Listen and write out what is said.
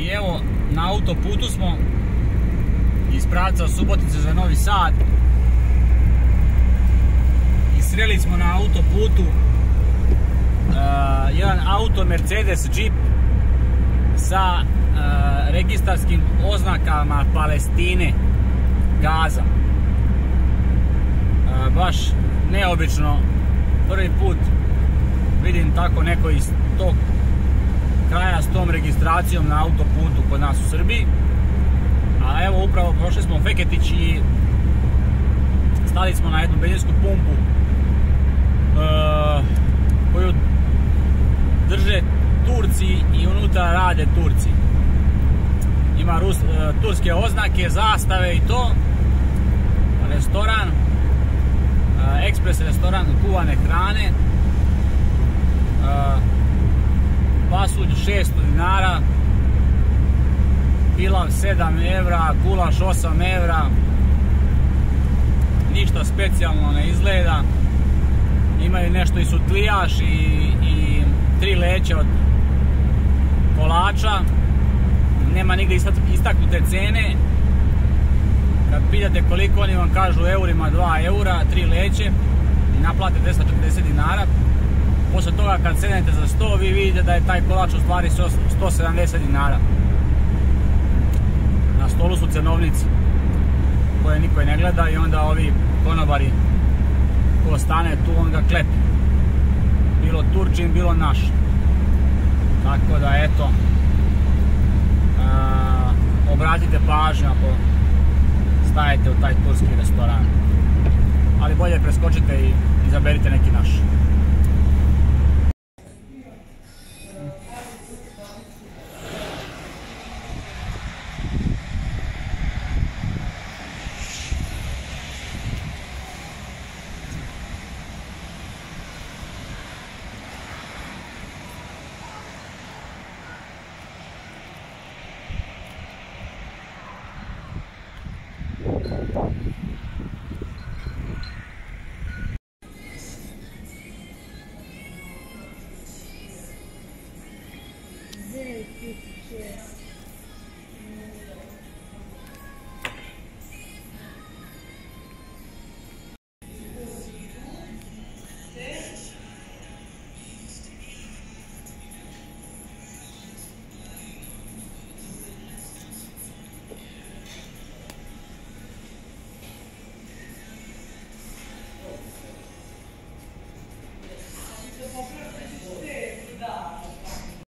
I evo, na autoputu smo iz pravca Subotice za Novi Sad. I sreli smo na autoputu jedan auto Mercedes Jeep sa registarskim oznakama Palestine, Gaza. Baš neobično, prvi put vidim tako neko iz tog kraja s tom registracijom na autoputu kod nas u Srbiji. A evo, upravo prošli smo Feketić i stali smo na jednu benzinsku pumpu koju drže Turci i unutra rade Turci. Ima turske oznake, zastave i to. Restoran, ekspres restoran kuvane hrane. Pasulj 600 dinara, pilav 7 evra, gulaš 8 evra. Ništa specijalno ne izgleda. Imaju nešto i sutlijaš i 3 leće od kolača. Nema nigdje istaknute cene. Kad pitate koliko, oni vam kažu u eurima 2 eura, 3 leće i naplate 240 dinara. Posle toga kad sednete za sto, vi vidite da je taj kolač u stvari 170 dinara. Na stolu su cenovnici koje niko ne gleda i onda ovi konobari ko stane tu, on ga klepi. Bilo Turčin, bilo naš. Tako da eto, obratite pažnju ako stajete u taj turski restoran. Ali bolje preskočite i izaberite neki naš. Very good.